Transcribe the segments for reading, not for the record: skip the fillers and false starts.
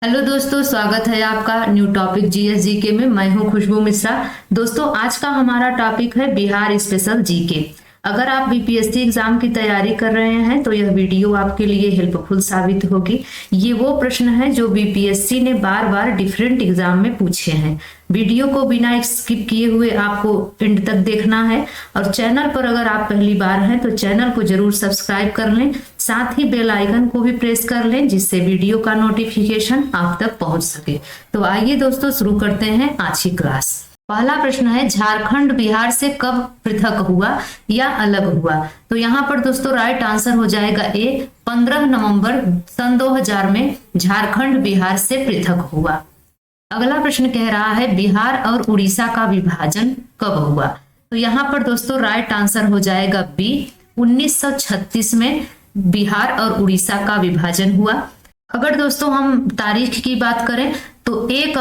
Hello दोस्तों, स्वागत है आपका न्यू टॉपिक जीएस जीके में। मैं हूं खुशबू मिश्रा। दोस्तों, आज का हमारा टॉपिक है बिहार स्पेशल जीके। अगर आप बीपीएससी एग्जाम की तैयारी कर रहे हैं तो यह वीडियो आपके लिए हेल्पफुल साबित होगी। ये वो प्रश्न है जो बीपीएससी ने बार बार डिफरेंट एग्जाम में पूछे हैं। वीडियो को बिना स्किप किए हुए आपको एंड तक देखना है। और चैनल पर अगर आप पहली बार हैं तो चैनल को जरूर सब्सक्राइब कर लें, साथ ही बेल आइकन को भी प्रेस कर लें जिससे वीडियो का नोटिफिकेशन आप तक पहुंच सके। तो आइए दोस्तों, शुरू करते हैं आज की क्लास। पहला प्रश्न है, झारखंड बिहार से कब पृथक हुआ या अलग हुआ? तो यहाँ पर दोस्तों राइट आंसर हो जाएगा ए, 15 नवंबर सन 2000 में झारखंड बिहार से पृथक हुआ। अगला प्रश्न कह रहा है, बिहार और उड़ीसा का विभाजन कब हुआ? तो यहाँ पर दोस्तों राइट आंसर हो जाएगा बी, 1936 में बिहार और उड़ीसा का विभाजन हुआ। अगर दोस्तों हम तारीख की बात करें तो 1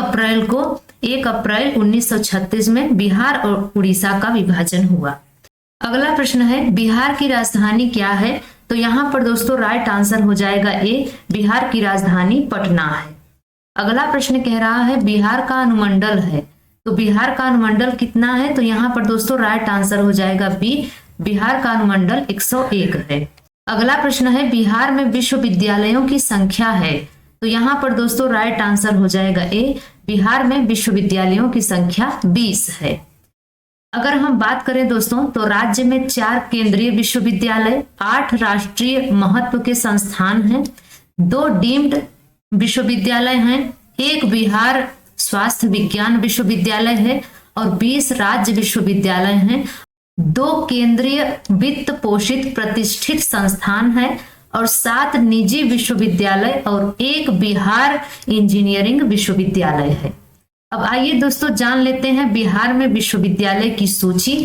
अप्रैल 1936 में बिहार और उड़ीसा का विभाजन हुआ। अगला प्रश्न है, बिहार की राजधानी क्या है? तो यहाँ पर दोस्तों राइट आंसर हो जाएगा ए, बिहार की राजधानी पटना है। अगला प्रश्न कह रहा है, बिहार का अनुमंडल है। तो बिहार का अनुमंडल कितना है? तो यहाँ पर दोस्तों राइट आंसर हो जाएगा बी, बिहार का अनुमंडल 101 है। अगला प्रश्न है, बिहार में विश्वविद्यालयों की संख्या है। तो यहाँ पर दोस्तों राइट आंसर हो जाएगा ए, बिहार में विश्वविद्यालयों की संख्या 20 है। अगर हम बात करें दोस्तों तो राज्य में 4 केंद्रीय विश्वविद्यालय, 8 राष्ट्रीय महत्व के संस्थान हैं, 2 डीम्ड विश्वविद्यालय हैं, 1 बिहार स्वास्थ्य विज्ञान विश्वविद्यालय है और 20 राज्य विश्वविद्यालय हैं, 2 केंद्रीय वित्त पोषित प्रतिष्ठित संस्थान है और 7 निजी विश्वविद्यालय और 1 बिहार इंजीनियरिंग विश्वविद्यालय है। अब आइए दोस्तों जान लेते हैं बिहार में विश्वविद्यालय की सूची।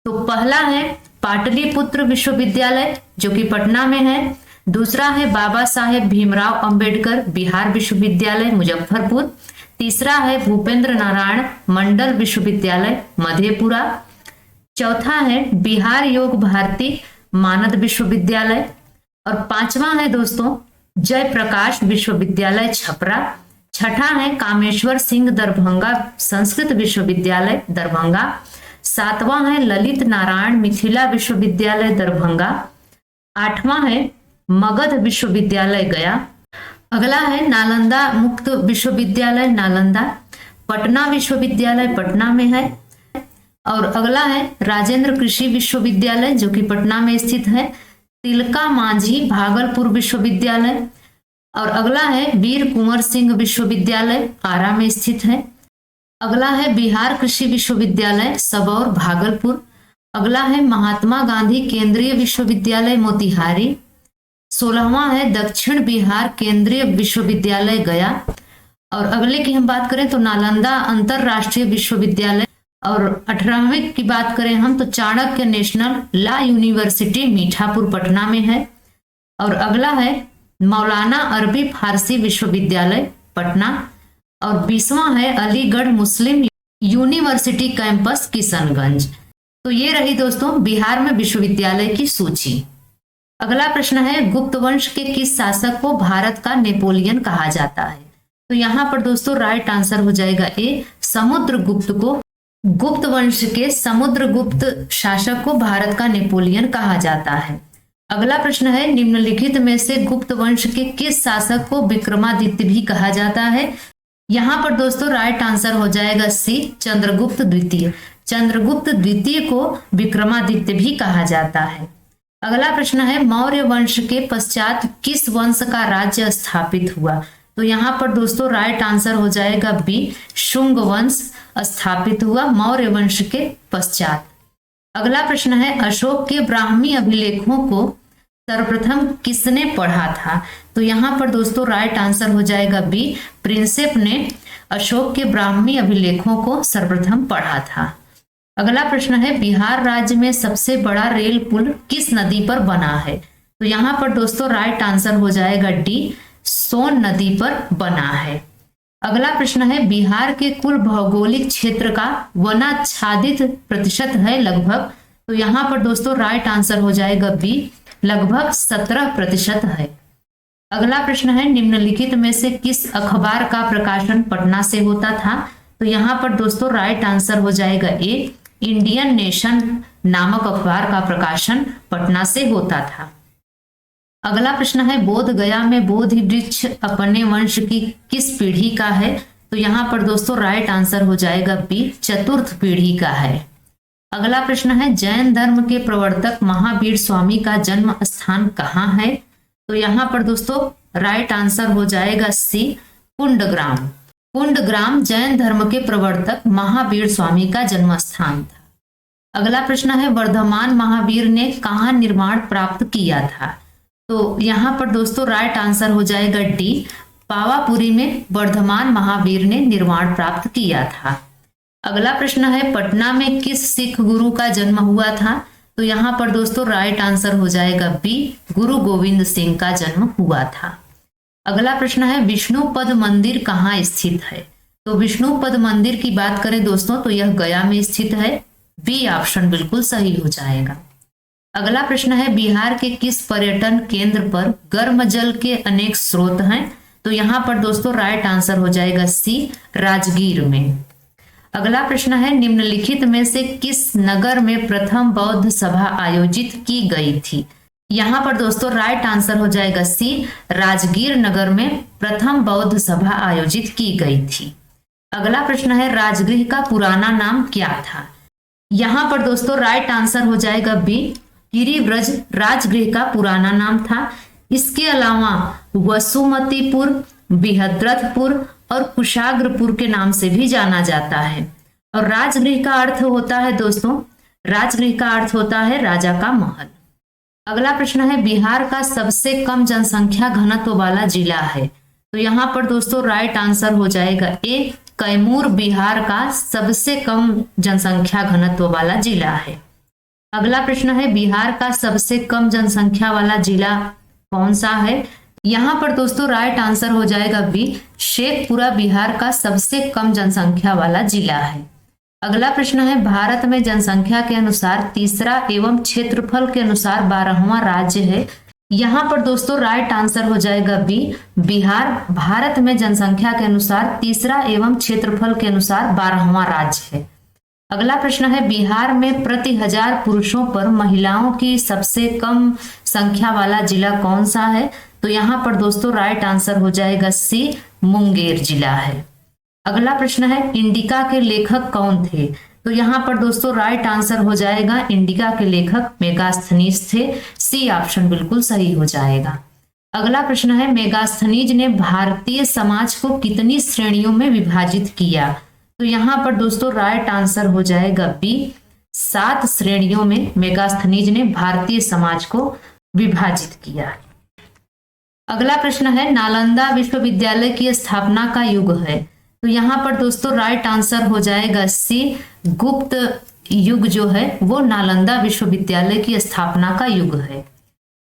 तो पहला है पाटलिपुत्र विश्वविद्यालय जो कि पटना में है। दूसरा है बाबा साहेब भीमराव अंबेडकर बिहार विश्वविद्यालय मुजफ्फरपुर। तीसरा है भूपेंद्र नारायण मंडल विश्वविद्यालय मधेपुरा। चौथा है बिहार योग भारती मानद विश्वविद्यालय। और 5वां है दोस्तों जयप्रकाश विश्वविद्यालय छपरा। छठा है कामेश्वर सिंह दरभंगा संस्कृत विश्वविद्यालय दरभंगा। 7वां है ललित नारायण मिथिला विश्वविद्यालय दरभंगा। 8वां है मगध विश्वविद्यालय गया। अगला है नालंदा मुक्त विश्वविद्यालय नालंदा। पटना विश्वविद्यालय पटना में है। और अगला है राजेंद्र कृषि विश्वविद्यालय जो कि पटना में स्थित है। तिलका मांझी भागलपुर विश्वविद्यालय। और अगला है वीर कुंवर सिंह विश्वविद्यालय आरा में स्थित है। अगला है बिहार कृषि विश्वविद्यालय सबौर भागलपुर। अगला है महात्मा गांधी केंद्रीय विश्वविद्यालय मोतिहारी। 16वां है दक्षिण बिहार केंद्रीय विश्वविद्यालय गया। और अगले की हम बात करें तो नालंदा अंतरराष्ट्रीय विश्वविद्यालय। और 18वें की बात करें हम तो Chanakya national law university Mithapur Patna में है। और अगला है मौलाना अरबी फारसी विश्वविद्यालय पटना। और 20वां है अलीगढ़ मुस्लिम यूनिवर्सिटी कैंपस किशनगंज। तो ये रही दोस्तों बिहार में विश्वविद्यालय की सूची। अगला प्रश्न है, गुप्त वंश के किस शासक को भारत का कहा जाता है? तो यहाँ पर दोस्तों राइट आंसर हो जाएगा ए, समुद्रगुप्त को। गुप्त वंश के समुद्रगुप्त शासक को भारत का नेपोलियन कहा जाता है। अगला प्रश्न है, निम्नलिखित में से गुप्त वंश के किस शासक को विक्रमादित्य भी कहा जाता है? यहाँ पर दोस्तों राइट आंसर हो जाएगा सी, चंद्रगुप्त द्वितीय। चंद्रगुप्त द्वितीय को विक्रमादित्य भी कहा जाता है। अगला प्रश्न है, मौर्य वंश के पश्चात किस वंश का राज्य स्थापित हुआ? तो यहाँ पर दोस्तों राइट आंसर हो जाएगा बी, शुंग वंश स्थापित हुआ मौर्य वंश के पश्चात। अगला प्रश्न है, अशोक के ब्राह्मी अभिलेखों को सर्वप्रथम किसने पढ़ा था? तो यहाँ पर दोस्तों राइट आंसर हो जाएगा बी, प्रिंसेप ने अशोक के ब्राह्मी अभिलेखों को सर्वप्रथम पढ़ा था। अगला प्रश्न है, बिहार राज्य में सबसे बड़ा रेल पुल किस नदी पर बना है? तो यहाँ पर दोस्तों राइट आंसर हो जाएगा डी, सोन नदी पर बना है। अगला प्रश्न है, बिहार के कुल भौगोलिक क्षेत्र का वनाच्छादित प्रतिशत है लगभग। तो यहाँ पर दोस्तों राइट आंसर हो जाएगा बी, लगभग 17% है। अगला प्रश्न है निम्नलिखित में से किस अखबार का प्रकाशन पटना से होता था? तो यहाँ पर दोस्तों राइट आंसर हो जाएगा ए, इंडियन नेशन नामक अखबार का प्रकाशन पटना से होता था। अगला प्रश्न है बोध गया में बोधि वृक्ष अपने वंश की किस पीढ़ी का है? तो यहाँ पर दोस्तों राइट आंसर हो जाएगा बी, चतुर्थ पीढ़ी का है। अगला प्रश्न है जैन धर्म के प्रवर्तक महावीर स्वामी का जन्म स्थान कहाँ है? तो यहाँ पर दोस्तों राइट आंसर हो जाएगा सी, कुंडग्राम। कुंडग्राम जैन धर्म के प्रवर्तक महावीर स्वामी का जन्म स्थान था। अगला प्रश्न है वर्धमान महावीर ने कहाँ निर्माण प्राप्त किया था? तो यहाँ पर दोस्तों राइट आंसर हो जाएगा डी, पावापुरी में वर्धमान महावीर ने निर्माण प्राप्त किया था। अगला प्रश्न है पटना में किस सिख गुरु का जन्म हुआ था? तो यहाँ पर दोस्तों राइट आंसर हो जाएगा बी, गुरु गोविंद सिंह का जन्म हुआ था। अगला प्रश्न है विष्णुपद मंदिर कहाँ स्थित है? तो विष्णुपद मंदिर की बात करें दोस्तों तो यह गया में स्थित है, बी ऑप्शन बिल्कुल सही हो जाएगा। अगला प्रश्न है बिहार के किस पर्यटन केंद्र पर गर्म जल के अनेक स्रोत हैं? तो यहाँ पर दोस्तों राइट आंसर हो जाएगा सी, राजगीर में। अगला प्रश्न है निम्नलिखित में से किस नगर में प्रथम बौद्ध सभा आयोजित की गई थी? यहाँ पर दोस्तों राइट आंसर हो जाएगा सी, राजगीर नगर में प्रथम बौद्ध सभा आयोजित की गई थी। अगला प्रश्न है राजगृह का पुराना नाम क्या था? यहाँ पर दोस्तों राइट आंसर हो जाएगा बी, गिरिव्रज राजगृह का पुराना नाम था। इसके अलावा वसुमतीपुर, बृहद्रथपुर और कुशाग्रपुर के नाम से भी जाना जाता है। और राजगृह का अर्थ होता है दोस्तों, राजगृह का अर्थ होता है राजा का महल। अगला प्रश्न है बिहार का सबसे कम जनसंख्या घनत्व वाला जिला है? तो यहाँ पर दोस्तों राइट आंसर हो जाएगा ए, कैमूर बिहार का सबसे कम जनसंख्या घनत्व वाला जिला है। अगला प्रश्न है बिहार का सबसे कम जनसंख्या वाला जिला कौन सा है? यहाँ पर दोस्तों राइट आंसर हो जाएगा बी, शेखपुरा बिहार का सबसे कम जनसंख्या वाला जिला है। अगला प्रश्न है भारत में जनसंख्या के अनुसार तीसरा एवं क्षेत्रफल के अनुसार 12वां राज्य है? यहाँ पर दोस्तों राइट आंसर हो जाएगा बी, बिहार भारत में जनसंख्या के अनुसार तीसरा एवं क्षेत्रफल के अनुसार 12वां राज्य है। अगला प्रश्न है बिहार में प्रति 1000 पुरुषों पर महिलाओं की सबसे कम संख्या वाला जिला कौन सा है? तो यहाँ पर दोस्तों राइट आंसर हो जाएगा सी, मुंगेर जिला है। अगला प्रश्न है इंडिका के लेखक कौन थे? तो यहाँ पर दोस्तों राइट आंसर हो जाएगा इंडिका के लेखक मेगास्थनीज थे, सी ऑप्शन बिल्कुल सही हो जाएगा। अगला प्रश्न है मेगास्थनीज ने भारतीय समाज को कितनी श्रेणियों में विभाजित किया? तो यहाँ पर दोस्तों राइट आंसर हो जाएगा बी, 7 श्रेणियों में मेगास्थनीज ने भारतीय समाज को विभाजित किया। अगला प्रश्न है नालंदा विश्वविद्यालय की स्थापना का युग है? तो यहाँ पर दोस्तों राइट आंसर हो जाएगा सी, गुप्त युग जो है वो नालंदा विश्वविद्यालय की स्थापना का युग है।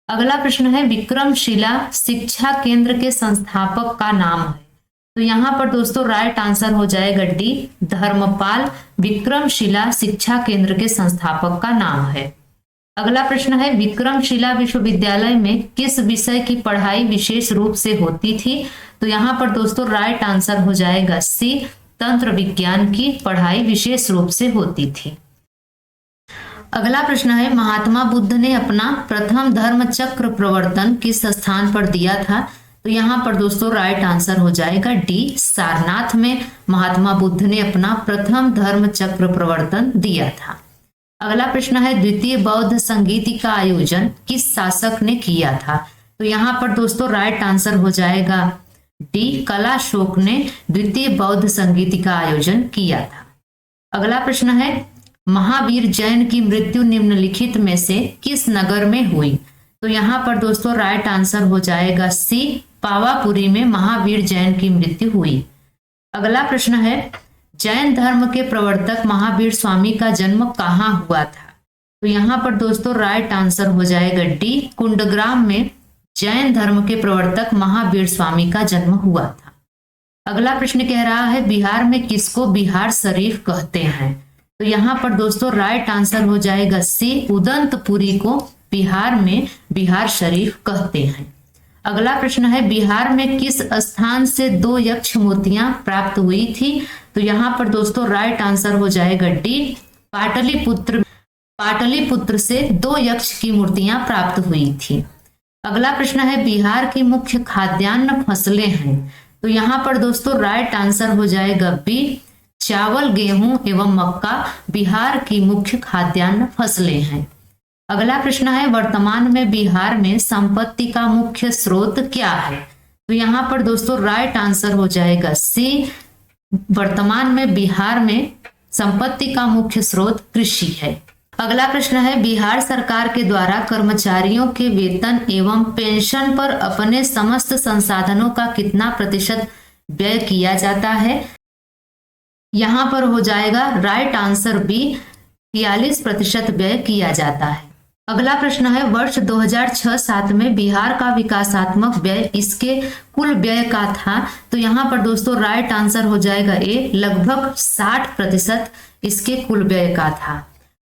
अगला प्रश्न है विक्रमशिला शिक्षा केंद्र के संस्थापक का नाम है? तो यहाँ पर दोस्तों राइट आंसर हो जाएगा डी, धर्मपाल विक्रमशिला शिक्षा केंद्र के संस्थापक का नाम है। अगला प्रश्न है विक्रमशिला विश्वविद्यालय में किस विषय की पढ़ाई विशेष रूप से होती थी? तो यहाँ पर दोस्तों राइट आंसर हो जाएगा सी, तंत्र विज्ञान की पढ़ाई विशेष रूप से होती थी। अगला प्रश्न है महात्मा बुद्ध ने अपना प्रथम धर्म चक्र प्रवर्तन किस स्थान पर दिया था? तो यहाँ पर दोस्तों राइट आंसर हो जाएगा डी, सारनाथ में महात्मा बुद्ध ने अपना प्रथम धर्म चक्र प्रवर्तन दिया था। अगला प्रश्न है द्वितीय बौद्ध संगीति का आयोजन किस शासक ने किया था? तो यहाँ पर दोस्तों राइट आंसर हो जाएगा डी, कलाशोक ने द्वितीय बौद्ध संगीति का आयोजन किया था। अगला प्रश्न है महावीर जैन की मृत्यु निम्नलिखित में से किस नगर में हुई? तो यहाँ पर दोस्तों राइट आंसर हो जाएगा सी, पावापुरी में महावीर जैन की मृत्यु हुई। अगला प्रश्न है जैन धर्म के प्रवर्तक महावीर स्वामी का जन्म कहाँ हुआ था? तो यहाँ पर दोस्तों राइट आंसर हो जाएगा डी, कुंडग्राम में जैन धर्म के प्रवर्तक महावीर स्वामी का जन्म हुआ था। अगला प्रश्न कह रहा है बिहार में किसको बिहार शरीफ कहते हैं? तो यहाँ पर दोस्तों राइट आंसर हो जाएगा सी, उदंतपुरी को बिहार में बिहार शरीफ कहते हैं। अगला प्रश्न है बिहार में किस स्थान से 2 यक्ष मूर्तियां प्राप्त हुई थी? तो यहाँ पर दोस्तों राइट आंसर हो जाएगा डी, पाटलिपुत्र से 2 यक्ष की मूर्तियां प्राप्त हुई थी। अगला प्रश्न है बिहार की मुख्य खाद्यान्न फसलें हैं? तो यहाँ पर दोस्तों राइट आंसर हो जाएगा बी, चावल, गेहूं एवं मक्का बिहार की मुख्य खाद्यान्न फसलें हैं। अगला प्रश्न है वर्तमान में बिहार में संपत्ति का मुख्य स्रोत क्या है? तो यहाँ पर दोस्तों राइट आंसर हो जाएगा सी, वर्तमान में बिहार में संपत्ति का मुख्य स्रोत कृषि है। अगला प्रश्न है बिहार सरकार के द्वारा कर्मचारियों के वेतन एवं पेंशन पर अपने समस्त संसाधनों का कितना प्रतिशत व्यय किया जाता है? यहाँ पर हो जाएगा राइट आंसर बी, 43% व्यय किया जाता है। अगला प्रश्न है वर्ष 2006-07 में बिहार का विकासात्मक व्यय इसके कुल व्यय का था? तो यहाँ पर दोस्तों राइट आंसर हो जाएगा ए, लगभग 60% इसके कुल व्यय का था।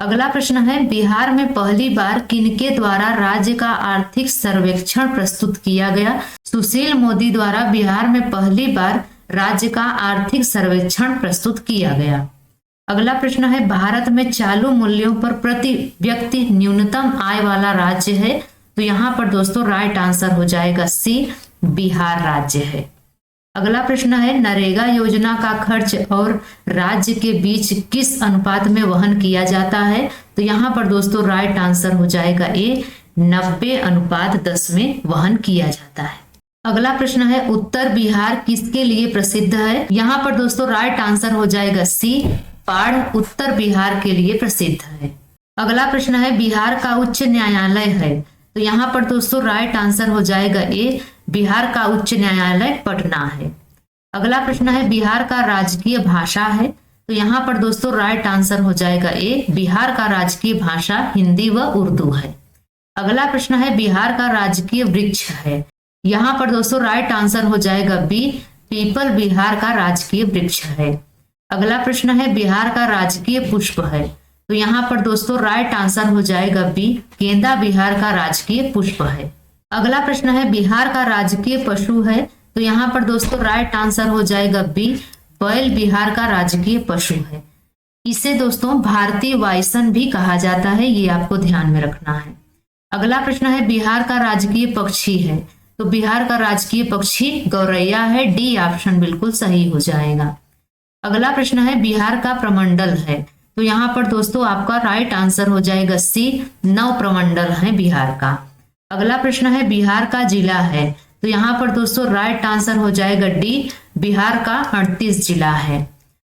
अगला प्रश्न है बिहार में पहली बार किनके द्वारा राज्य का आर्थिक सर्वेक्षण प्रस्तुत किया गया? सुशील मोदी द्वारा बिहार में पहली बार राज्य का आर्थिक सर्वेक्षण प्रस्तुत किया गया। अगला प्रश्न है भारत में चालू मूल्यों पर प्रति व्यक्ति न्यूनतम आय वाला राज्य है? तो यहाँ पर दोस्तों राइट आंसर हो जाएगा सी, बिहार राज्य है। अगला प्रश्न है नरेगा योजना का खर्च और राज्य के बीच किस अनुपात में वहन किया जाता है? तो यहाँ पर दोस्तों राइट आंसर हो जाएगा ए, 90:10 में वहन किया जाता है। अगला प्रश्न है उत्तर बिहार किसके लिए प्रसिद्ध है? यहाँ पर दोस्तों राइट आंसर हो जाएगा सी, पाढ़ उत्तर बिहार के लिए प्रसिद्ध है। अगला प्रश्न है बिहार का उच्च न्यायालय है? तो यहाँ पर दोस्तों राइट आंसर हो जाएगा ए, बिहार का उच्च न्यायालय पटना है। अगला प्रश्न है बिहार का राजकीय भाषा है? तो यहाँ पर दोस्तों राइट आंसर हो जाएगा ए, बिहार का राजकीय भाषा हिंदी व उर्दू है। अगला प्रश्न है बिहार का राजकीय वृक्ष है? यहाँ पर दोस्तों राइट आंसर हो जाएगा बी, पीपल बिहार का राजकीय वृक्ष है। अगला प्रश्न है बिहार का राजकीय पुष्प है? तो यहाँ पर दोस्तों राइट आंसर हो जाएगा बी, गेंदा बिहार का राजकीय पुष्प है। अगला प्रश्न है बिहार का राजकीय पशु है? तो यहाँ पर दोस्तों राइट आंसर हो जाएगा बी, बैल बिहार का राजकीय पशु है। इसे दोस्तों भारतीय वाइसन भी कहा जाता है, ये आपको ध्यान में रखना है। अगला प्रश्न है बिहार का राजकीय पक्षी है? तो बिहार का राजकीय पक्षी गौरैया है, डी ऑप्शन बिल्कुल सही हो जाएगा। अगला प्रश्न है बिहार का प्रमंडल है? तो यहाँ पर दोस्तों आपका राइट आंसर हो जाएगा सी, 9 प्रमंडल है बिहार का। अगला प्रश्न है बिहार का जिला है? तो यहाँ पर दोस्तों राइट आंसर हो जाएगा डी, बिहार का 38 जिला है।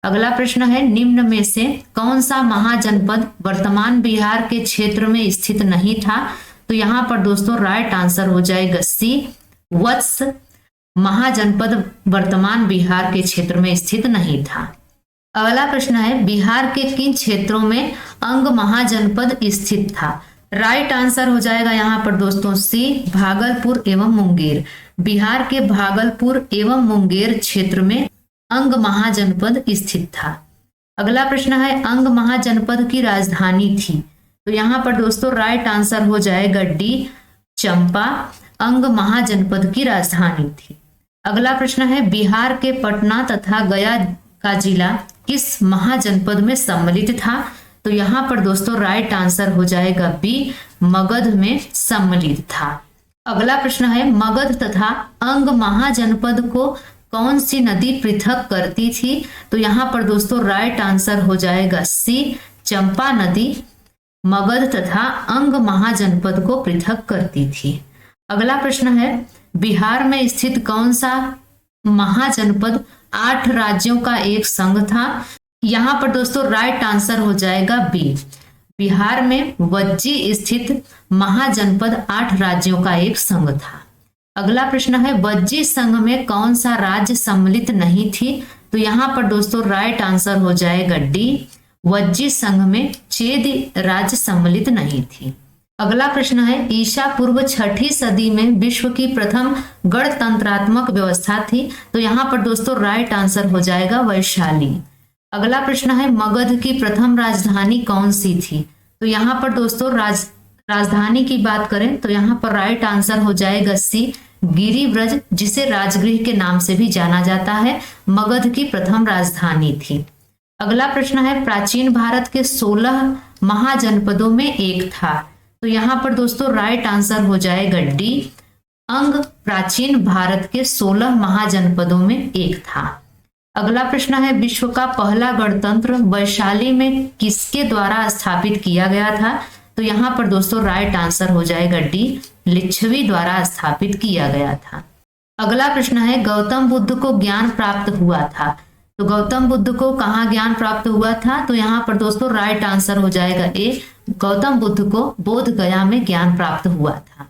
अगला प्रश्न है निम्न में से कौन सा महाजनपद वर्तमान बिहार के क्षेत्र में स्थित नहीं था? तो यहाँ पर दोस्तों राइट आंसर हो जाएगा सी, वत्स महाजनपद वर्तमान बिहार के क्षेत्र में स्थित नहीं था। अगला प्रश्न है बिहार के किन क्षेत्रों में अंग महाजनपद स्थित था? राइट आंसर हो जाएगा यहाँ पर दोस्तों सी, भागलपुर एवं मुंगेर। बिहार के भागलपुर एवं मुंगेर क्षेत्र में अंग महाजनपद स्थित था। अगला प्रश्न है अंग महाजनपद की राजधानी थी? तो यहाँ पर दोस्तों राइट आंसर हो जाएगा डी, चंपा अंग महाजनपद की राजधानी थी। अगला प्रश्न है बिहार के पटना तथा गया का जिला किस महाजनपद में सम्मिलित था? तो यहाँ पर दोस्तों राइट आंसर हो जाएगा बी, मगध में सम्मिलित था। अगला प्रश्न है मगध तथा अंग महाजनपद को कौन सी नदी पृथक करती थी? तो यहाँ पर दोस्तों राइट आंसर हो जाएगा सी, चंपा नदी मगध तथा अंग महाजनपद को पृथक करती थी। अगला प्रश्न है बिहार में स्थित कौन सा महाजनपद 8 राज्यों का एक संघ था? यहाँ पर दोस्तों राइट आंसर हो जाएगा बी, बिहार में वज्जी स्थित महाजनपद 8 राज्यों का एक संघ था। अगला प्रश्न है वज्जी संघ में कौन सा राज्य सम्मिलित नहीं थी? तो यहाँ पर दोस्तों राइट आंसर हो जाएगा डी, वज्जी संघ में चेद राज्य सम्मिलित नहीं थी। अगला प्रश्न है ईसा पूर्व 6ठी सदी में विश्व की प्रथम गणतंत्रात्मक व्यवस्था थी? तो यहाँ पर दोस्तों राइट आंसर हो जाएगा वैशाली। अगला प्रश्न है मगध की प्रथम राजधानी कौन सी थी? तो यहाँ पर दोस्तों राजधानी की बात करें तो यहाँ पर राइट आंसर हो जाएगा सी, गिरिव्रज, जिसे राजगृह के नाम से भी जाना जाता है, मगध की प्रथम राजधानी थी। अगला प्रश्न है, प्राचीन भारत के 16 महाजनपदों में एक था। तो यहाँ पर दोस्तों राइट आंसर हो जाएगा डी, अंग प्राचीन भारत के 16 महाजनपदों में एक था। अगला प्रश्न है, विश्व का पहला गणतंत्र वैशाली में किसके द्वारा स्थापित किया गया था? तो यहाँ पर दोस्तों राइट आंसर हो जाएगा डी, लिच्छवी द्वारा स्थापित किया गया था। अगला प्रश्न है, गौतम बुद्ध को ज्ञान प्राप्त हुआ था। तो गौतम बुद्ध को कहाँ ज्ञान प्राप्त हुआ था? तो यहाँ पर दोस्तों राइट आंसर हो जाएगा ए, गौतम बुद्ध को बोध गया में ज्ञान प्राप्त हुआ था।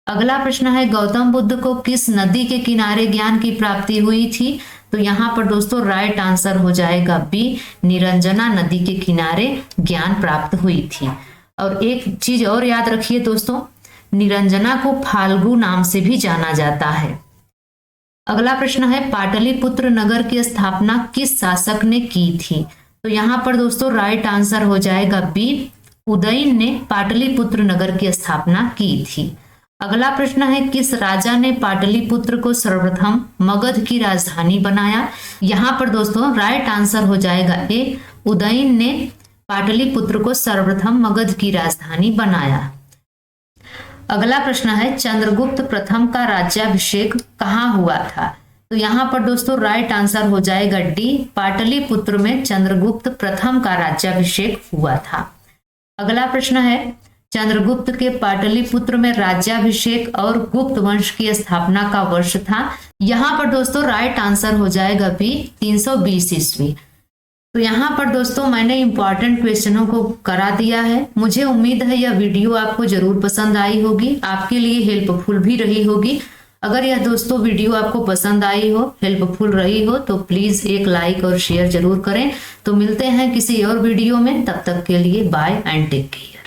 अगला प्रश्न है, गौतम बुद्ध को किस नदी के किनारे ज्ञान की प्राप्ति हुई थी? तो यहाँ पर दोस्तों राइट आंसर हो जाएगा बी, निरंजना नदी के किनारे ज्ञान प्राप्त हुई थी। और एक चीज और याद रखिए दोस्तों, निरंजना को फाल्गु नाम से भी जाना जाता है। अगला प्रश्न है, पाटलिपुत्र नगर की स्थापना किस शासक ने की थी? तो यहाँ पर दोस्तों राइट आंसर हो जाएगा बी, उदयन ने पाटलिपुत्र नगर की स्थापना की थी। अगला प्रश्न है, किस राजा ने पाटलिपुत्र को सर्वप्रथम मगध की राजधानी बनाया? यहाँ पर दोस्तों राइट आंसर हो जाएगा ए, उदयन ने पाटलिपुत्र को सर्वप्रथम मगध की राजधानी बनाया। अगला प्रश्न है, चंद्रगुप्त प्रथम का राज्याभिषेक कहाँ हुआ था? तो यहाँ पर दोस्तों राइट आंसर हो जाएगा डी, पाटलिपुत्र में चंद्रगुप्त प्रथम का राज्याभिषेक हुआ था। अगला प्रश्न है, चंद्रगुप्त के पाटलिपुत्र में राज्याभिषेक और गुप्त वंश की स्थापना का वर्ष था? यहाँ पर दोस्तों राइट आंसर हो जाएगा बी, 320 ईस्वी। तो यहाँ पर दोस्तों मैंने इंपॉर्टेंट क्वेश्चनों को करा दिया है। मुझे उम्मीद है यह वीडियो आपको जरूर पसंद आई होगी, आपके लिए हेल्पफुल भी रही होगी। अगर यह दोस्तों वीडियो आपको पसंद आई हो, हेल्पफुल रही हो, तो प्लीज एक लाइक और शेयर जरूर करें। तो मिलते हैं किसी और वीडियो में, तब तक के लिए बाय एंड टेक केयर।